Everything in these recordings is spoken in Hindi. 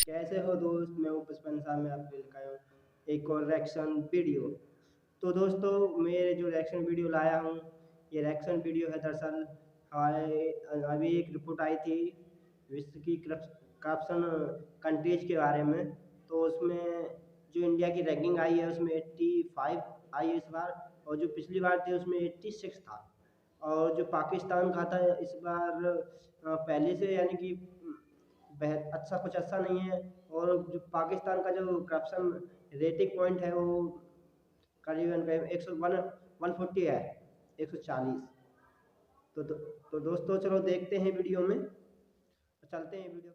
कैसे हो दोस्त, मैं हूँ पुष्पन साहब में आपके लेकर आया हूँ एक और रिएक्शन वीडियो। तो दोस्तों, मेरे जो रिएक्शन वीडियो लाया हूँ, ये रिएक्शन वीडियो है। दरअसल हमारे अभी एक रिपोर्ट आई थी विश्व की करप्शन कंट्रीज के बारे में। तो उसमें जो इंडिया की रैंकिंग आई है उसमें 85 आई है इस बार, और जो पिछली बार थी उसमें 86 था। और जो पाकिस्तान का था इस बार पहले से, यानी कि अच्छा, कुछ अच्छा नहीं है। और जो पाकिस्तान का जो करप्शन रेटिंग पॉइंट है वो करीबन एक सौ 140 है, 140। तो दोस्तों, चलो देखते हैं वीडियो में, चलते हैं वीडियो।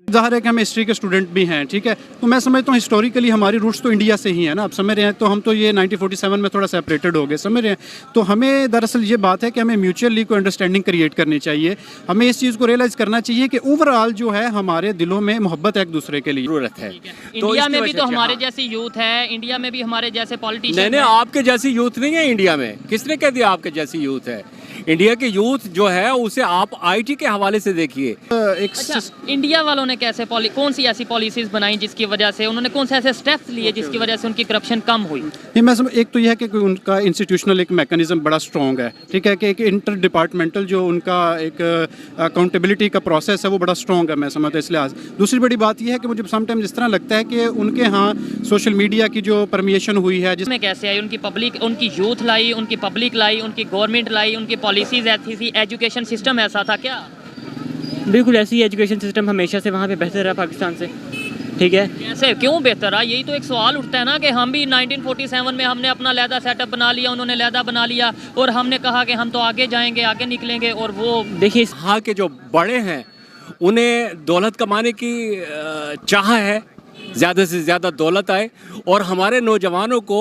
ज़ाहिर है कि हम हिस्ट्री के स्टूडेंट भी हैं, ठीक है। तो मैं समझता हूँ हिस्टोरिकली हमारी रूट्स तो इंडिया से ही है ना, आप समझ रहे हैं। तो हम तो ये 1947 में थोड़ा सेपरेटेड हो गए, समझ रहे हैं। तो हमें दरअसल ये बात है कि हमें म्यूचुअली कोई अंडरस्टैंडिंग क्रिएट करनी चाहिए। हमें इस चीज़ को रियलाइज़ करना चाहिए कि ओवरऑल जो है हमारे दिलों में मोहब्बत है एक दूसरे के लिए जरूरत है। इंडिया में भी तो हमारे जैसी यूथ है, इंडिया में भी हमारे जैसे पॉलिटिशियन नहीं, आपके जैसी यूथ नहीं है इंडिया में। किसने कह दिया आपके जैसी यूथ है? इंडिया की यूथ जो है उसे आप आईटी के हवाले से देखिए। अच्छा, इंडिया वालों ने कैसे कौन सी ऐसी पॉलिसीज बनाई जिसकी वजह से, उन्होंने कौन से ऐसे स्टेप्स लिए जिसकी वजह से उनकी करप्शन कम हुई? नहीं, मैं समझ, एक तो यह है कि उनका इंस्टीट्यूशनल एक मैकेनिज्म बड़ा स्ट्रॉन्ग है, ठीक है। कि एक इंटर डिपार्टमेंटल जो उनका एक अकाउंटेबिलिटी का प्रोसेस है वो बड़ा स्ट्रॉन्ग है, मैं समझता हूँ इस लिहाज। दूसरी बड़ी बात यह है कि मुझे समटाइम इस तरह लगता है कि उनके यहाँ सोशल मीडिया की जो परमिएशन हुई है जिसमें कैसे आई, उनकी पब्लिक, उनकी यूथ लाई, उनकी पब्लिक लाई, उनकी गवर्नमेंट लाई, उनकी पॉलिसीज ऐसी थी, एजुकेशन सिस्टम ऐसा था क्या? बिल्कुल ऐसी ही एजुकेशन सिस्टम हमेशा से वहाँ पे बेहतर है पाकिस्तान से, ठीक है। कैसे, क्यों बेहतर है? यही तो एक सवाल उठता है ना कि हम भी 1947 में हमने अपना लहदा सेटअप बना लिया, उन्होंने लहदा बना लिया, और हमने कहा कि हम तो आगे जाएंगे, आगे निकलेंगे। और वो देखिए, यहाँ के जो बड़े हैं उन्हें दौलत कमाने की चाह है, ज़्यादा से ज़्यादा दौलत आए, और हमारे नौजवानों को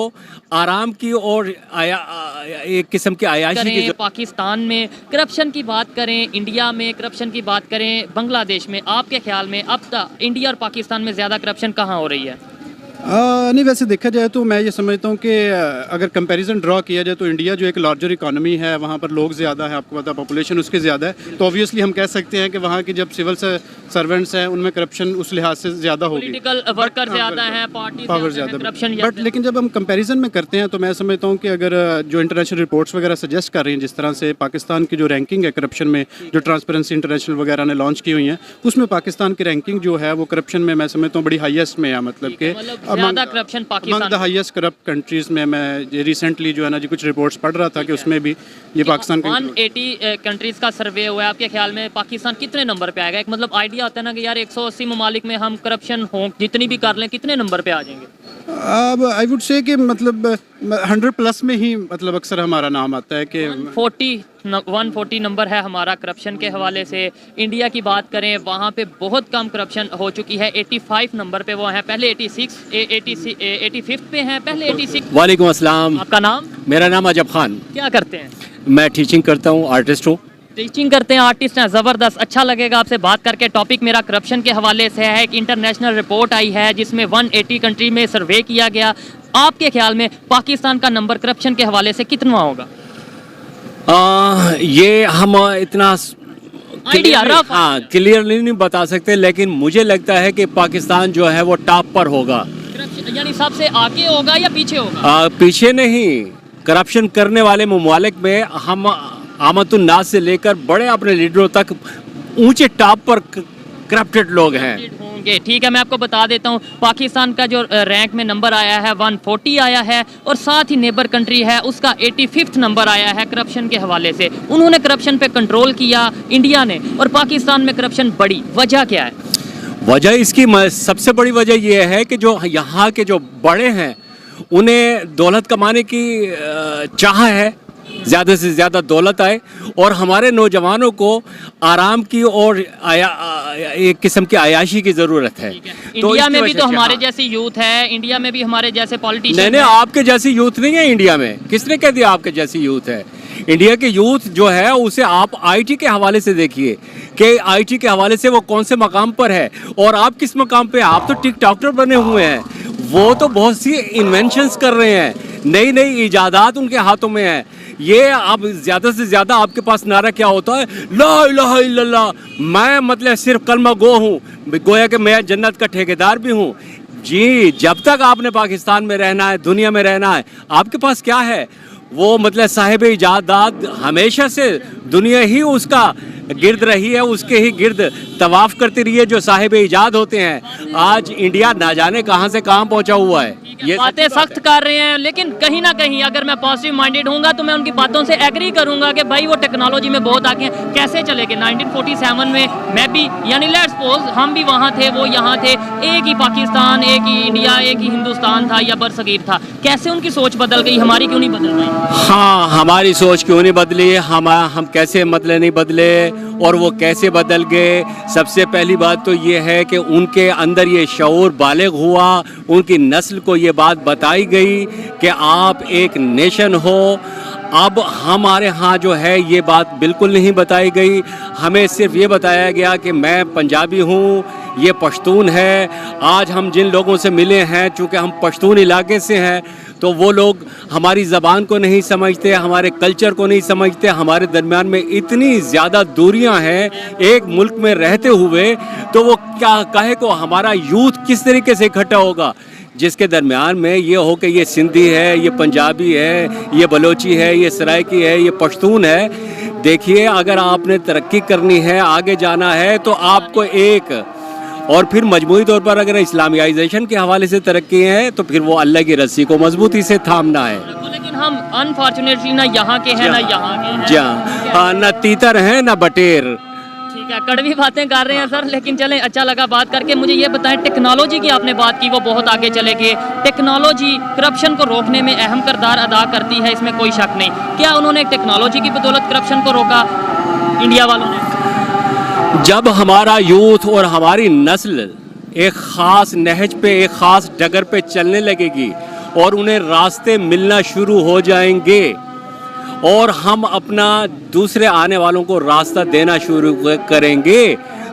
आराम की और एक किस्म की आयाशी की। पाकिस्तान में करप्शन की बात करें, इंडिया में करप्शन की बात करें, बांग्लादेश में, आपके ख्याल में अब तक इंडिया और पाकिस्तान में ज़्यादा करप्शन कहाँ हो रही है? नहीं, वैसे देखा जाए तो मैं ये समझता हूँ कि अगर कंपैरिजन ड्रॉ किया जाए तो इंडिया जो एक लार्जर इकोनॉमी है, वहाँ पर लोग ज़्यादा है, आपको पता है, पॉपुलेशन उसके ज़्यादा है। तो ऑब्वियसली हम कह सकते हैं कि वहाँ की जब सिविल सर्वेंट्स हैं उनमें करप्शन उस लिहाज से ज़्यादा होगी, पॉलिटिकल वर्कर ज़्यादा हैं, पार्टी पावर ज़्यादा, करप्शन। बट लेकिन जब हम कंपैरिजन में करते हैं तो मैं समझता हूँ कि अगर जो इंटरनेशनल रिपोर्ट्स वगैरह सजेस्ट कर रही हैं, जिस तरह से पाकिस्तान की जो रैंकिंग है करप्शन में, जो ट्रांसपेरेंसी इंटरनेशनल वगैरह ने लॉन्च की हुई हैं, उसमें पाकिस्तान की रैंकिंग जो है वो करप्शन में मैं समझता हूँ बड़ी हाईएस्ट में है। मतलब कि corruption among the highest corrupt countries में मैं रिसेंटली जो है ना जी कुछ रिपोर्ट्स पढ़ रहा था कि उसमें भी ये पाकिस्तान 180 कंट्रीज का सर्वे हुआ है। आपके ख्याल में पाकिस्तान कितने नंबर पे आएगा? एक मतलब आइडिया होता है ना कि यार 180 ममालिक में हम करप्शन हो जितनी भी कर लें, कितने नंबर पे आ जाएंगे? अब आई वुड से कि मतलब 100 प्लस में ही मतलब अक्सर हमारा नाम आता है कि 140 नंबर है हमारा करप्शन के हवाले से। इंडिया की बात करें, वहाँ पे बहुत कम करप्शन हो चुकी है, 85 नंबर पे वो हैं। पहले 85 पे हैं, पहले 86। वालेकुम अस्सलाम। आपका नाम? मेरा नाम अजब खान। क्या करते हैं? मैं टीचिंग करता हूँ, आर्टिस्ट हूँ। टीचिंग करते हैं, आर्टिस्ट हैं, ज़बरदस्त। अच्छा लगेगा आपसे बात करके। टॉपिक मेरा करप्शन के हवाले से है। एक इंटरनेशनल रिपोर्ट आई है जिसमें 180 कंट्री में सर्वे किया गया। आपके ख्याल में पाकिस्तान का नंबर करप्शन के हवाले से कितना होगा? ये हम इतना क्लियरली नहीं बता सकते, लेकिन मुझे लगता है कि पाकिस्तान जो है वो टॉप पर होगा। यानी सबसे आगे होगा या पीछे होगा? पीछे नहीं, करप्शन करने वाले ममालिक में हम आमतुन्नास से लेकर बड़े अपने लीडरों तक ऊंचे टॉप पर करप्टेड लोग हैं होंगे। ठीक है, मैं आपको बता देता हूँ, पाकिस्तान का जो रैंक में नंबर आया है 140 आया है, और साथ ही नेबर कंट्री है उसका 85th नंबर आया है करप्शन के हवाले से। उन्होंने करप्शन पे कंट्रोल किया इंडिया ने, और पाकिस्तान में करप्शन बढ़ी। वजह क्या है? वजह इसकी सबसे बड़ी वजह यह है कि जो यहाँ के जो बड़े हैं उन्हें दौलत कमाने की चाह है, ज़्यादा से ज़्यादा दौलत आए, और हमारे नौजवानों को आराम की और एक किस्म की आयाशी की ज़रूरत है। इंडिया में भी तो हमारे जैसी यूथ है, इंडिया में भी हमारे जैसे पॉलिटिशियन। नहीं, आपके जैसी यूथ नहीं है इंडिया में। किसने कह दिया आपके जैसी यूथ है? इंडिया की यूथ जो है उसे आप आईटी के हवाले से देखिए कि आईटी के हवाले से वो कौन से मकाम पर है, और आप किस मकाम पे? आप तो टिकटॉकर बने हुए हैं। वो तो बहुत सी इन्वेंशंस कर रहे हैं, नई नई इजादात उनके हाथों में है। ये अब ज़्यादा से ज़्यादा आपके पास नारा क्या होता है, ला इलाहा इल्लल्लाह, मैं मतलब सिर्फ कलमा गो हूँ, गोया कि मैं जन्नत का ठेकेदार भी हूँ। जी, जब तक आपने पाकिस्तान में रहना है, दुनिया में रहना है, आपके पास क्या है, वो मतलब साहिब इजादात हमेशा से दुनिया ही उसका गिर्द रही है, उसके ही गिर्द तवाफ़ करती रही है जो साहिब इजाद होते हैं। आज इंडिया ना जाने कहाँ से कहाँ पहुँचा हुआ है। ये बातें सख्त कर रहे हैं, लेकिन कहीं ना कहीं अगर मैं पॉजिटिव माइंडेड हूँगा तो मैं उनकी बातों से एग्री करूँगा कि भाई वो टेक्नोलॉजी में बहुत आगे हैं। कैसे चलेंगे 1947 में मैं भी, यानी लेट्स सपोज हम भी वहाँ थे, वो यहाँ थे, एक ही पाकिस्तान, एक ही इंडिया, एक ही हिंदुस्तान था या बरसगीर था, कैसे उनकी सोच बदल गई, हमारी क्यों नहीं बदल गई? हाँ, हमारी सोच क्यों नहीं बदली, हम कैसे मतलब नहीं बदले और वो कैसे बदल गए। सबसे पहली बात तो ये है कि उनके अंदर ये शऊर बालिग हुआ, उनकी नस्ल को ये बात बताई गई कि आप एक नेशन हो। अब हमारे यहाँ जो है ये बात बिल्कुल नहीं बताई गई, हमें सिर्फ ये बताया गया कि मैं पंजाबी हूँ, ये पश्तून है। आज हम जिन लोगों से मिले हैं, चूँकि हम पश्तून इलाके से हैं, तो वो लोग हमारी ज़बान को नहीं समझते, हमारे कल्चर को नहीं समझते। हमारे दरमियान में इतनी ज़्यादा दूरियां हैं एक मुल्क में रहते हुए, तो वो क्या कहे को हमारा यूथ किस तरीके से इकट्ठा होगा, जिसके दरमियान में ये हो कि ये सिंधी है, ये पंजाबी है, ये बलोची है, ये सराइकी है, ये पश्तून है। देखिए, अगर आपने तरक्की करनी है, आगे जाना है, तो आपको एक और फिर मजमूई तौर पर अगर इस्लामियाइजेशन के हवाले से तरक्की है तो फिर वो अल्लाह की रस्सी को मजबूती से थामना है। लेकिन हम अनफॉर्चुनेटली ना यहाँ के हैं ना यहाँ के हैं। जी हाँ, ना तीतर हैं ना बटेर। ठीक है, कड़वी बातें कर रहे हैं सर, लेकिन चलें, अच्छा लगा बात करके। मुझे ये बताएं, टेक्नोलॉजी की आपने बात की, वो बहुत आगे चले गए। टेक्नोलॉजी करप्शन को रोकने में अहम किरदार अदा करती है, इसमें कोई शक नहीं। क्या उन्होंने टेक्नोलॉजी की बदौलत करप्शन को रोका, इंडिया वालों ने? जब हमारा यूथ और हमारी नस्ल एक ख़ास नहज पे, एक ख़ास डगर पे चलने लगेगी और उन्हें रास्ते मिलना शुरू हो जाएंगे और हम अपना दूसरे आने वालों को रास्ता देना शुरू करेंगे,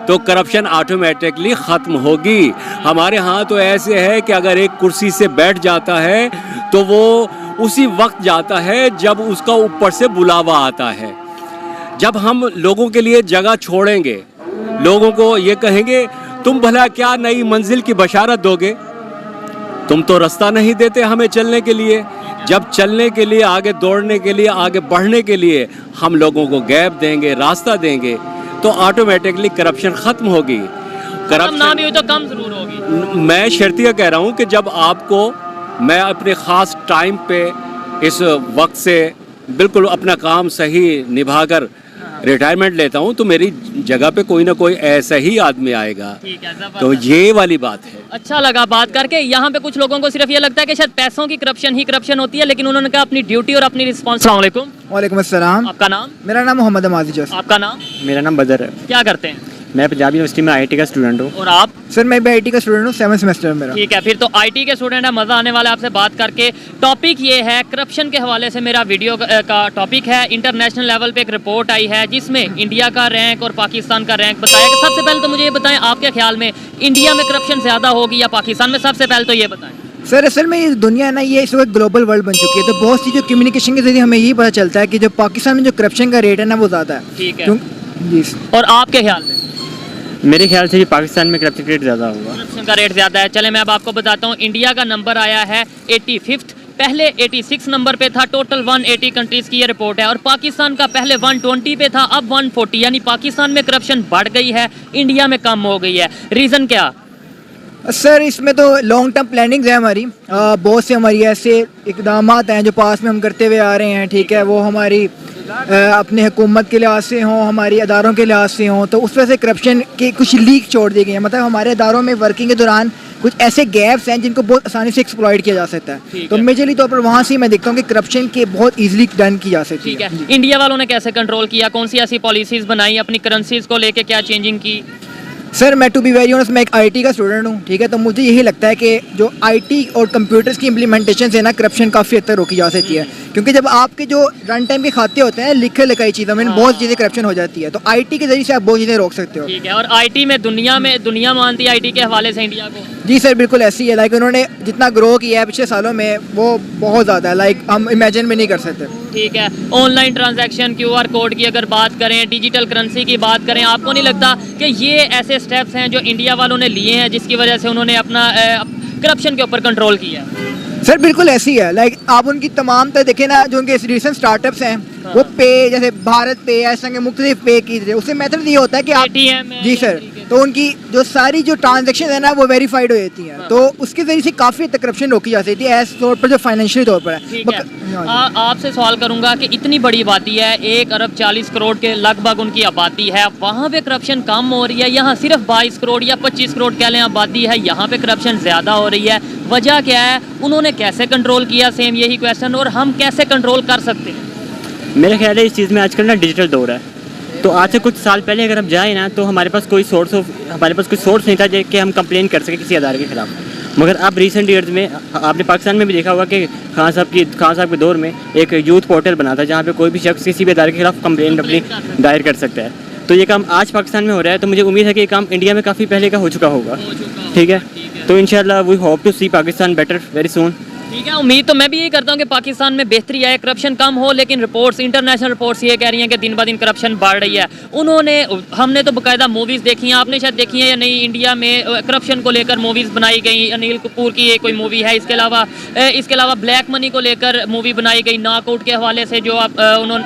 तो करप्शन ऑटोमेटिकली ख़त्म होगी। हमारे यहाँ तो ऐसे है कि अगर एक कुर्सी से बैठ जाता है तो वो उसी वक्त जाता है जब उसका ऊपर से बुलावा आता है। जब हम लोगों के लिए जगह छोड़ेंगे, लोगों को ये कहेंगे तुम भला क्या नई मंजिल की बशारत दोगे, तुम तो रास्ता नहीं देते हमें चलने के लिए। जब चलने के लिए, आगे दौड़ने के लिए, आगे बढ़ने के लिए हम लोगों को गैप देंगे, रास्ता देंगे, तो ऑटोमेटिकली करप्शन ख़त्म होगी। करप्शन ना भी हो तो कम ज़रूर होगी। मैं शर्तिया कह रहा हूँ कि जब आपको मैं अपने ख़ास टाइम पे इस वक्त से बिल्कुल अपना काम सही निभाकर रिटायरमेंट लेता हूँ, तो मेरी जगह पे कोई ना कोई ऐसा ही आदमी आएगा। ठीक है, तो ये वाली बात है। अच्छा लगा बात करके। यहाँ पे कुछ लोगों को सिर्फ ये लगता है कि शायद पैसों की करप्शन ही करप्शन होती है, लेकिन उन्होंने कहा अपनी ड्यूटी और अपनी रिस्पॉन्स। अस्सलाम वालेकुम। वालेकुम अस्सलाम। आपका नाम? मेरा नाम मोहम्मद अमाजी जोस। आपका नाम? मेरा नाम बदर है। क्या करते हैं? मैं पंजाब यूनिवर्सिटी में आईटी का स्टूडेंट हूँ। और आप? सर मैं भी आईटी का स्टूडेंट हूँ, 7th सेमेस्टर में मेरा। ठीक है, फिर तो आईटी के स्टूडेंट है, मज़ा आने वाला है आपसे बात करके। टॉपिक ये है, करप्शन के हवाले से मेरा वीडियो का टॉपिक है। इंटरनेशनल लेवल पे एक रिपोर्ट आई है जिसमें इंडिया का रैंक और पाकिस्तान का रैंक बताया गया। सबसे पहले तो मुझे ये बताएं, आपके ख्याल में इंडिया में करप्शन ज़्यादा होगी या पाकिस्तान में? सबसे पहले तो ये बताएं सर। असल में ये दुनिया है ना, ये इस वक्त ग्लोबल वर्ल्ड बन चुकी है, तो बहुत सी जो कम्युनिकेशन के जरिए हमें यही पता चलता है कि जो पाकिस्तान में जो करप्शन का रेट है ना वो ज़्यादा है। ठीक है, जी। और आपके ख्याल में? मेरे ख्याल से भी पाकिस्तान में करप्शन रेट ज़्यादा होगा। करप्शन का रेट ज़्यादा है। चले मैं अब आपको बताता हूँ, इंडिया का नंबर आया है 85th, पहले 86 नंबर पे था। टोटल 180 कंट्रीज़ की ये रिपोर्ट है। और पाकिस्तान का पहले 120 पे था, अब 140, यानी पाकिस्तान में करप्शन बढ़ गई है, इंडिया में कम हो गई है। रीज़न क्या? सर इसमें तो लॉन्ग टर्म प्लानिंग है हमारी। बहुत से हमारी ऐसे इकदाम हैं जो पास में हम करते हुए आ रहे हैं, ठीक है, वो हमारी अपने हुकूमत के लिहाज से हों, हमारी अदारों के लिहाज से हों, तो उस वजह से करप्शन के कुछ लीक छोड़ दी गई हैं। मतलब हमारे अदारों में वर्किंग के दौरान कुछ ऐसे गैप्स हैं जिनको बहुत आसानी से एक्सप्लॉइट किया जा सकता है। तो मेजरली तौर पर वहाँ से मैं देखता हूँ कि करप्शन के बहुत ईजिली डन की जा सकती है। ठीक है, इंडिया वालों ने कैसे कंट्रोल किया, कौन सी ऐसी पॉलिसीज़ बनाई, अपनी करेंसीज को लेके क्या चेंजिंग की? सर मैं टू बी वेरी ऑनेस्ट मैं एक आईटी का स्टूडेंट हूँ, ठीक है, तो मुझे यही लगता है कि जो आईटी और कंप्यूटर्स की इम्प्लीमेंटेशन से ना करप्शन काफ़ी हद तक रोकी जा सकती है। क्योंकि जब आपके जो रन टाइम के खाते होते हैं, लिखे लिखाई चीज़ों में बहुत चीज़ें करप्शन हो जाती है, तो आईटी के जरिए से आप बहुत चीज़ें रोक सकते हो। ठीक है, और आईटी में दुनिया मानती है आईटी के हवाले से इंडिया को? जी सर बिल्कुल ऐसी है। लाइक उन्होंने जितना ग्रो किया है पिछले सालों में वो बहुत ज़्यादा है, लाइक हम इमेजिन भी नहीं कर सकते। ठीक है, ऑनलाइन ट्रांजैक्शन, क्यूआर कोड की अगर बात करें, डिजिटल करेंसी की बात करें, आपको नहीं लगता कि ये ऐसे स्टेप्स हैं जो इंडिया वालों ने लिए हैं जिसकी वजह से उन्होंने अपना करप्शन के ऊपर कंट्रोल किया? सर बिल्कुल ऐसी है, लाइक आप उनकी तमाम तरह देखें ना, जो उनके रिसेंट स्टार्टअप्स हैं वो पे, जैसे भारत पे, ऐसे के मुख्तलिफ पे की उससे मेथड ये होता है कि आप ATM है जी या सर, तरीके से। तो उनकी जो सारी जो ट्रांजेक्शन है ना वो वेरीफाइड हो जाती हैं, तो उसके जरिए से काफ़ी हद तक करप्शन रोकी जा सकती है, ऐसे तौर पर जो फाइनेंशियल तौर पर है। ठीक है, आपसे सवाल करूंगा कि इतनी बड़ी आबादी है, 1 अरब 40 करोड़ के लगभग उनकी आबादी है, वहाँ पे करप्शन कम हो रही है, यहाँ सिर्फ 22 करोड़ या 25 करोड़ कह लें आबादी है, यहाँ पे करप्शन ज़्यादा हो रही है, वजह क्या है? उन्होंने कैसे कंट्रोल किया? सेम यही क्वेश्चन, और हम कैसे कंट्रोल कर सकते हैं? मेरा ख्याल है इस चीज़ में आजकल ना डिजिटल दौर है, तो आज से कुछ साल पहले अगर हम जाएँ ना तो हमारे पास कोई सोर्स नहीं था कि हम कंप्लेन कर सकें किसी अदारे के ख़िलाफ़। मगर अब रिसेंट ईयर्स में आपने पाकिस्तान में भी देखा होगा कि खान साहब के दौर में एक यूथ पोर्टल बना था जहाँ पे कोई भी शख्स किसी भी अदारे के खिलाफ कंप्लेन अपनी दायर कर सकता है। तो ये काम आज पाकिस्तान में हो रहा है, तो मुझे उम्मीद है कि ये काम इंडिया में काफ़ी पहले का हो चुका होगा। ठीक है, तो इंशाल्लाह we hope to see Pakistan better very soon. ठीक है, उम्मीद तो मैं भी यही करता हूँ कि पाकिस्तान में बेहतरी आए, करप्शन कम हो, लेकिन रिपोर्ट्स, इंटरनेशनल रिपोर्ट्स ये कह रही हैं कि दिन ब दिन करप्शन बढ़ रही है। हमने तो बाकायदा मूवीज़ देखी हैं, आपने शायद देखी हैं या नहीं, इंडिया में करप्शन को लेकर मूवीज़ बनाई गई, अनिल कपूर की ये कोई मूवी है, इसके अलावा ब्लैक मनी को लेकर मूवी बनाई गई, नॉकआउट के हवाले से, जो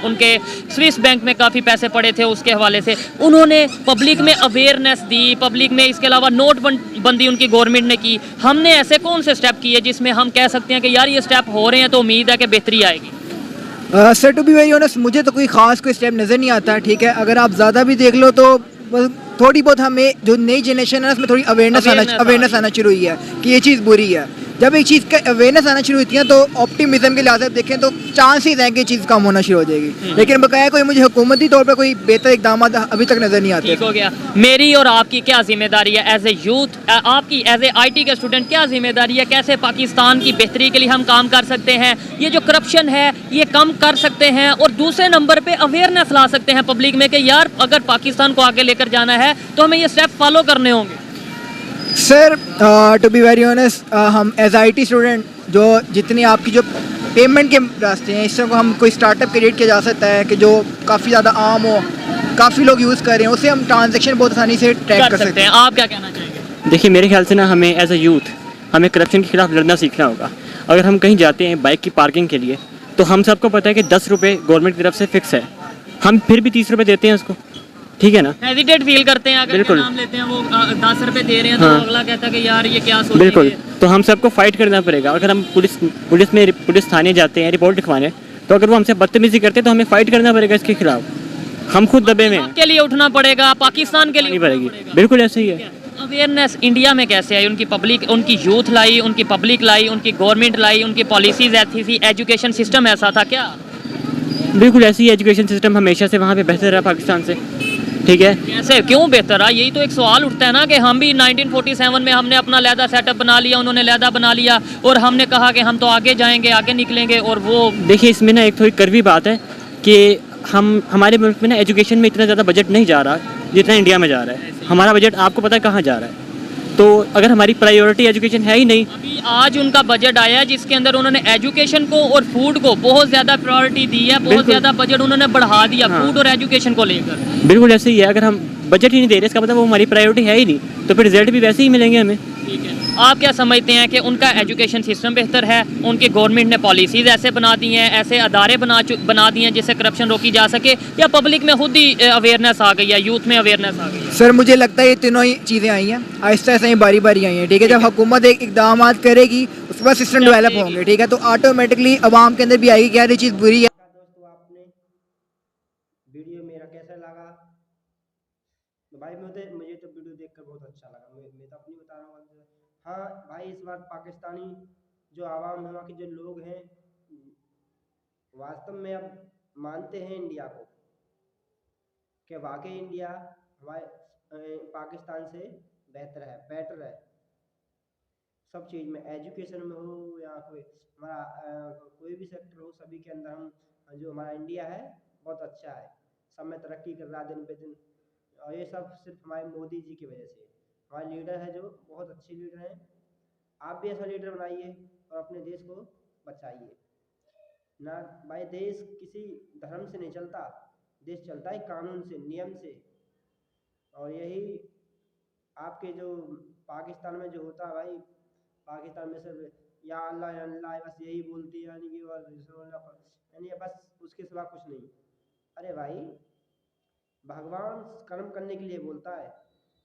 उनके स्विस बैंक में काफ़ी पैसे पड़े थे उसके हवाले से उन्होंने पब्लिक में अवेयरनेस दी, पब्लिक में, इसके अलावा नोटबंदी उनकी गवर्नमेंट ने की। हमने ऐसे कौन से स्टेप किए जिसमें हम कह सकते हैं कि यार ये स्टेप हो रहे हैं तो उम्मीद है कि बेहतरी आएगी? Sir to be very honest मुझे तो कोई ख़ास कोई स्टेप नज़र नहीं आता। ठीक है, अगर आप ज़्यादा भी देख लो तो बस थोड़ी बहुत हमें जो नई जनरेशन है उसमें थोड़ी अवेयरनेस आना शुरू हुई है कि ये चीज़ बुरी है। जब एक चीज़ का अवेयरनेस आना शुरू होती है तो ऑप्टिमिज्म के लिहाज से देखें तो चांसेस हैं कि ये चीज़ कम होना शुरू हो जाएगी, लेकिन बकाया कोई मुझे हुकूमती तौर पर कोई बेहतर इकदाम अभी तक नज़र नहीं आते। ठीक हो गया। मेरी और आपकी क्या जिम्मेदारी है एज ए यूथ, आपकी एज ए IT के स्टूडेंट क्या जिम्मेदारी है? कैसे पाकिस्तान की बेहतरी के लिए हम काम कर सकते हैं? ये जो करप्शन है ये कम कर सकते हैं, और दूसरे नंबर पे अवेयरनेस ला सकते हैं पब्लिक में कि यार अगर पाकिस्तान को आगे लेकर जाना है तो हमें ये स्टेप फॉलो करने होंगे। Sir to be very honest हम एज IT स्टूडेंट जो जितनी आपकी जो पेमेंट के रास्ते हैं इससे हम कोई स्टार्टअप क्रिएट किया जा सकता है कि जो काफ़ी ज़्यादा आम हो, काफ़ी लोग यूज़ कर रहे हैं, उससे हम ट्रांजैक्शन बहुत आसानी से ट्रैक कर सकते हैं। आप क्या कहना चाहेंगे? देखिए मेरे ख्याल से ना हमें एज अ यूथ हमें करप्शन के खिलाफ लड़ना सीखना होगा। अगर हम कहीं जाते हैं बाइक की पार्किंग के लिए तो हम सबको पता है कि 10 रुपये गवर्नमेंट की तरफ से फिक्स है, हम फिर भी 30 रुपये देते हैं उसको। ठीक है ना, हेजिटेट फील करते हैं अगर बिल्कुल। नाम लेते हैं वो 10 रुपए दे रहे हैं तो हाँ। अगला कहता है कि यार ये क्या सोचेंगे। बिल्कुल, तो हम सबको फाइट करना पड़ेगा। अगर हम पुलिस थाने जाते हैं रिपोर्ट लिखवाने, तो अगर वो हमसे बदतमीजी करते हैं तो हमें फाइट करना पड़ेगा इसके खिलाफ। हम खुद दबे में हैं, के लिए उठना पड़ेगा, पाकिस्तान के लिए नहीं उठना पड़ेगी। पड़ेगा। बिल्कुल ऐसे ही है। अवेयरनेस इंडिया में कैसे आई? उनकी पब्लिक, उनकी यूथ लाई, उनकी पब्लिक लाई, उनकी गवर्नमेंट लाई, उनकी पॉलिसीज ऐसी थी, एजुकेशन सिस्टम ऐसा था क्या? बिल्कुल ऐसी एजुकेशन सिस्टम हमेशा से वहाँ पे बेहतर रहा पाकिस्तान से। ठीक है, कैसे, क्यों बेहतर रहा? यही तो एक सवाल उठता है ना कि हम भी 1947 में हमने अपना लहदा सेटअप बना लिया, उन्होंने लहदा बना लिया, और हमने कहा कि हम तो आगे जाएंगे, आगे निकलेंगे, और वो देखिए इसमें ना एक थोड़ी कड़वी बात है कि हमारे मुल्क में ना एजुकेशन में इतना ज़्यादा बजट नहीं जा रहा जितना इंडिया में जा रहा है। हमारा बजट आपको पता है कहाँ जा रहा है, तो अगर हमारी प्रायोरिटी एजुकेशन है ही नहीं। अभी आज उनका बजट आया है जिसके अंदर उन्होंने एजुकेशन को और फूड को बहुत ज़्यादा प्रायोरिटी दी है, बहुत बिल्कुल। ज़्यादा बजट उन्होंने बढ़ा दिया हाँ। फूड और एजुकेशन को लेकर। बिल्कुल ऐसे ही है, अगर हम बजट ही नहीं दे रहे इसका मतलब वो हमारी प्रायोरिटी है ही नहीं, तो फिर रिजल्ट भी वैसे ही मिलेंगे हमें। ठीक है, आप क्या समझते हैं कि उनका एजुकेशन सिस्टम बेहतर है, उनकी गवर्नमेंट ने पॉलिसीज़ ऐसे बना दी हैं, ऐसे अदारे बना दिए हैं जिससे करप्शन रोकी जा सके, या पब्लिक में खुद ही अवेयरनेस आ गई है, यूथ में अवेयरनेस आ गई है? सर मुझे लगता है ये तीनों ही चीज़ें आई हैं आहिस्ता आहिस्ता, ही बारी बारी आई हैं। ठीक है, जब हुकूमत एक इकदाम करेगी उसके बाद सिस्टम डेवलप होंगे। ठीक है, तो ऑटोमेटिकली आवाम के अंदर भी आएगी कि यार ये चीज़ बुरी है। दोस्तों आपने वीडियो मेरा कैसा लगा? तो भाई मुझे तो वीडियो देखकर बहुत अच्छा लगा। मैं तो अपनी बता रहा हूँ। हाँ भाई, इस बार पाकिस्तानी जो आवाम है, वहाँ के जो लोग हैं, वास्तव में अब मानते हैं इंडिया को, कि वाकई इंडिया हमारे पाकिस्तान से बेहतर है सब चीज़ में, एजुकेशन में हो या कोई हमारा कोई भी सेक्टर हो, सभी के अंदर हम जो हमारा इंडिया है बहुत अच्छा है, सब में तरक्की कर रहा है दिन पे दिन। और ये सब सिर्फ हमारे मोदी जी की वजह से। हमारे लीडर है जो बहुत अच्छे लीडर हैं। आप भी ऐसा लीडर बनाइए और अपने देश को बचाइए। ना भाई, देश किसी धर्म से नहीं चलता, देश चलता है कानून से, नियम से। और यही आपके जो पाकिस्तान में जो होता है भाई, पाकिस्तान में सिर्फ या अल्लाह बस यही बोलती है, यानी कि यानी बस उसके सिवा कुछ नहीं। अरे भाई, भगवान कर्म करने के लिए बोलता है,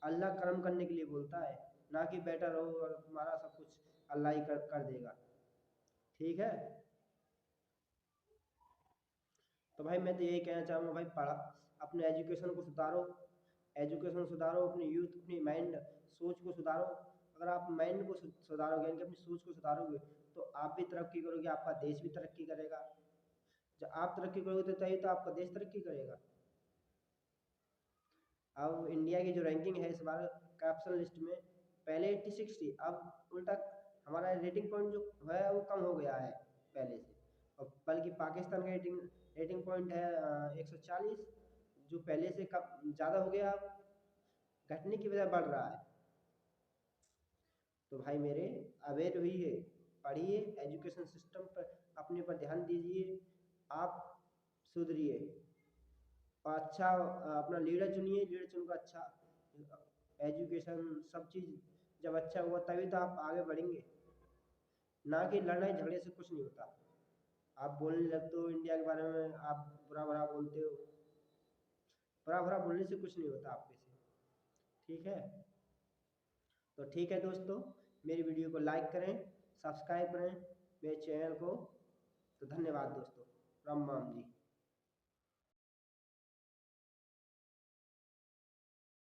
अल्लाह कर्म करने के लिए बोलता है, ना कि बेटर हो और तुम्हारा सब कुछ अल्लाह ही कर देगा। ठीक है, तो भाई मैं तो यही कहना चाहूँगा भाई, पढ़ा, अपने एजुकेशन को सुधारो, एजुकेशन सुधारो, अपनी यूथ, अपनी माइंड, सोच को सुधारो। अगर आप माइंड को सुधारोगे, यानी कि अपनी सोच को सुधारोगे, तो आप भी तरक्की करोगे, आपका देश भी तरक्की करेगा। जब आप तरक्की करोगे तो तभी तो आपका देश तरक्की करेगा। अब इंडिया की जो रैंकिंग है इस बार कैप्शन लिस्ट में, पहले 86 थी, अब उल्टा हमारा रेटिंग पॉइंट जो है वो कम हो गया है पहले से। और बल्कि पाकिस्तान का रेटिंग पॉइंट है 140, जो पहले से कम ज़्यादा हो गया, अब घटने की बजाय बढ़ रहा है। तो भाई मेरे, अवेयर हुई है, पढ़िए, एजुकेशन सिस्टम पर अपने पर ध्यान दीजिए, आप सुधरिए, और अच्छा अपना लीडर चुनिए, लीडर चुनकर अच्छा एजुकेशन सब चीज़ जब अच्छा हुआ तभी तो आप आगे बढ़ेंगे, ना कि लड़ाई झगड़े से कुछ नहीं होता। आप बोलने लगते हो इंडिया के बारे में, आप बुरा भरा बोलते हो, बुरा भरा बोलने से कुछ नहीं होता आपके से। ठीक है, तो ठीक है दोस्तों, मेरी वीडियो को लाइक करें, सब्सक्राइब करें मेरे चैनल को। तो धन्यवाद दोस्तों, राम राम जी।